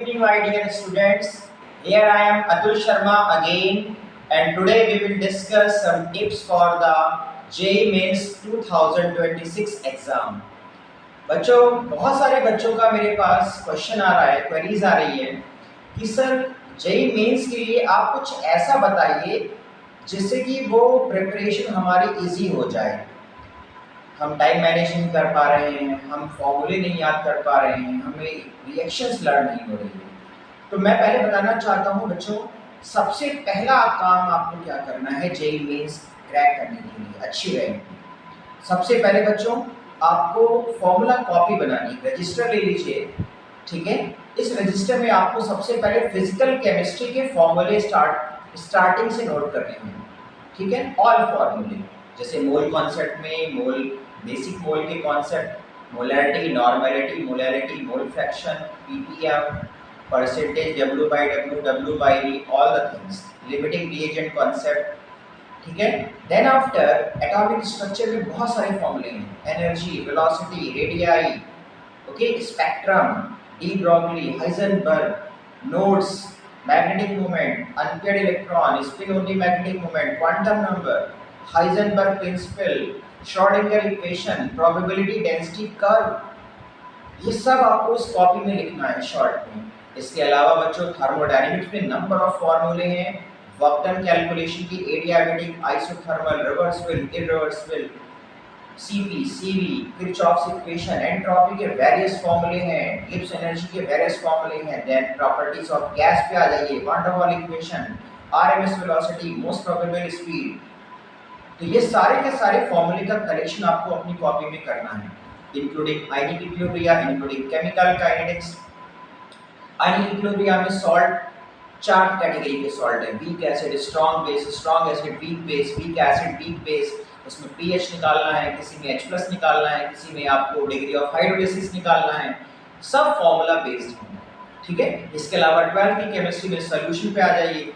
Evening, my dear students. Here I am Atul Sharma again, and today we will discuss some tips for the JEE Mains 2026 exam. बच्चों, बहुत सारे बच्चों का मेरे पास question आ रहा है, क्वेरीज आ रही है कि सर JEE मेंस के लिए आप कुछ ऐसा बताइए जिससे कि वो प्रिपरेशन हमारी इजी हो जाए। हम टाइम मैनेज नहीं कर पा रहे हैं, हम फॉर्मूले नहीं याद कर पा रहे हैं, हमें रिएक्शंस लर्न नहीं हो रही है। तो मैं पहले बताना चाहता हूँ बच्चों, सबसे पहला काम आपको क्या करना है JEE मेंस क्रैक करने के लिए अच्छी रैंक। सबसे पहले बच्चों आपको फॉर्मूला कॉपी बनानी है, रजिस्टर ले लीजिए, ठीक है। इस रजिस्टर में आपको सबसे पहले फिजिकल केमिस्ट्री के फॉर्मूले स्टार्टिंग से नोट करने हैं, ठीक है। ऑल फॉर्मूले जैसे मोल कॉन्सेप्ट में मोल, बेसिक मोल के concept, molarity, normality, molarity, mole fraction, ppm, percentage, W/W, W/V, all the things, limiting reagent concept, ठीक है। देन आफ्टर एटॉमिक स्ट्रक्चर में बहुत सारे फॉर्मूले हैं, energy, velocity, radii, okay, spectrum, de Broglie, Heisenberg, nodes, magnetic moment, unpaired electron, spin only magnetic moment, quantum number, Heisenberg principle, Schrodinger equation, probability density curve, ये सब आपको इस कॉपी में लिखना है शॉर्ट में। इसके अलावा बच्चों थर्मोडायनेमिक्स में नंबर ऑफ फॉर्मूले हैं, वर्क डन कैलकुलेशन की, adiabatic, isothermal, reversible, irreversible, CP, CV, Kirchhoff's equation, entropy के वेरियस फॉर्मूले हैं, गिब्स एनर्जी के वेरियस फॉर्मूले हैं। देन प्रॉपर्टीज ऑफ गैस पे आ जाइए, van der Waals equation, RMS velocity, most probable speed. तो ये सारे के सारे फॉर्मूले का कलेक्शन आपको अपनी कॉपी में करना है, इंक्लूडिंग आयनिक इक्विलिब्रिया, इंक्लूडिंग केमिकल काइनेटिक्स। आयनिक इक्विलिब्रिया में सॉल्ट चार कैटेगरी के सॉल्ट है, weak acid, strong base, strong acid, weak base, weak acid, weak base. उसमें पीएच निकालना है, किसी में H+ निकालना है, किसी में आपको डिग्री ऑफ हाइड्रोलिसिस निकालना है, सब फॉर्मूला बेस्ड है, ठीक है। इसके अलावा 12th की केमिस्ट्री में सोल्यूशन पे आ जाइए,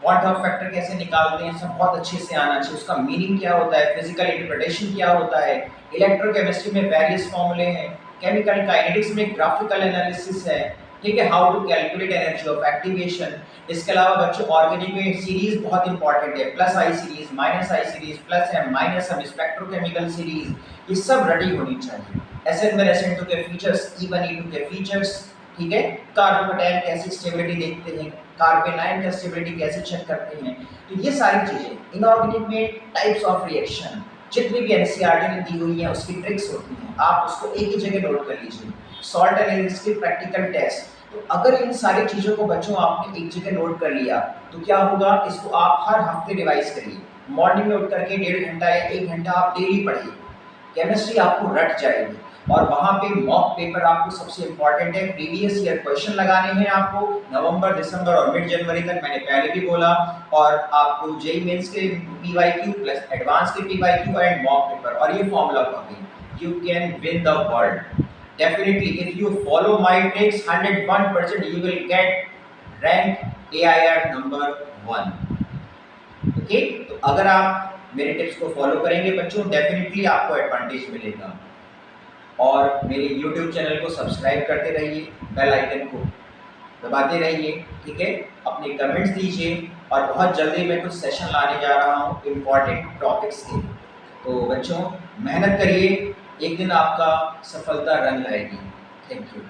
क्वांटम ऑफ फैक्टर कैसे निकालते हैं, सब बहुत अच्छे से आना चाहिए, उसका मीनिंग क्या होता है, फिजिकल इंटरप्रिटेशन क्या होता है। इलेक्ट्रोकेमिस्ट्री में वेरियस फॉर्मूले हैं, केमिकल काइनेटिक्स में ग्राफिकल एनालिसिस है, ठीक है, how to calculate energy of activation. इसके अलावा बच्चों ऑर्गेनिक में सीरीज बहुत इंपॉर्टेंट है, plus I series, minus I series, plus M, minus M, spectrochemical series, ये सब रेडी होनी चाहिए। SN में SN2 के फीचर्स, E1 E2 के फीचर्स, ठीक है। कार्बोकेटायन कैसे स्टेबिलिटी देखते हैं, कार्बेनाइन का स्टेबिलिटी कैसे चेक करते हैं, तो ये सारी चीजें। इनऑर्गेनिक में टाइप्स ऑफ रिएक्शन, जितनी भी NCERT ने दी हुई है उसकी ट्रिक्स होती हैं, आप उसको एक ही जगह नोट कर लीजिए। सॉल्ट एनालिसिस के प्रैक्टिकल टेस्ट, तो अगर इन सारी चीज़ों को बच्चों आपने एक जगह नोट कर लिया तो क्या होगा, इसको आप हर हफ्ते रिवाइज करिए। मॉर्निंग में उठ करके 1.5 घंटा या 1 घंटा आप डेली पढ़िए, केमिस्ट्री आपको रट जाएगी। और वहाँ पे मॉक पेपर आपको सबसे इम्पॉर्टेंट है, प्रीवियस ईयर क्वेश्चन लगाने हैं आपको नवंबर, दिसंबर और मिड जनवरी तक, मैंने पहले भी बोला। और आपको JEE मेंस के PYQ प्लस एडवांस के PYQ एंड मॉक पेपर और ये formula copy, you can win the world. Definitely, if you follow my tricks, 101% you will get rank AIR number 1. Okay? तो अगर आप मेरे टिप्स को फॉलो करेंगे बच्चों, डेफिनेटली आपको एडवांटेज मिलेगा। और मेरे YouTube चैनल को सब्सक्राइब करते रहिए, बेल आइकन को दबाते रहिए, ठीक है। अपने कमेंट्स दीजिए और बहुत जल्दी मैं कुछ सेशन लाने जा रहा हूँ इम्पॉर्टेंट टॉपिक्स के। तो बच्चों मेहनत करिए, एक दिन आपका सफलता रंग लाएगी। Thank you.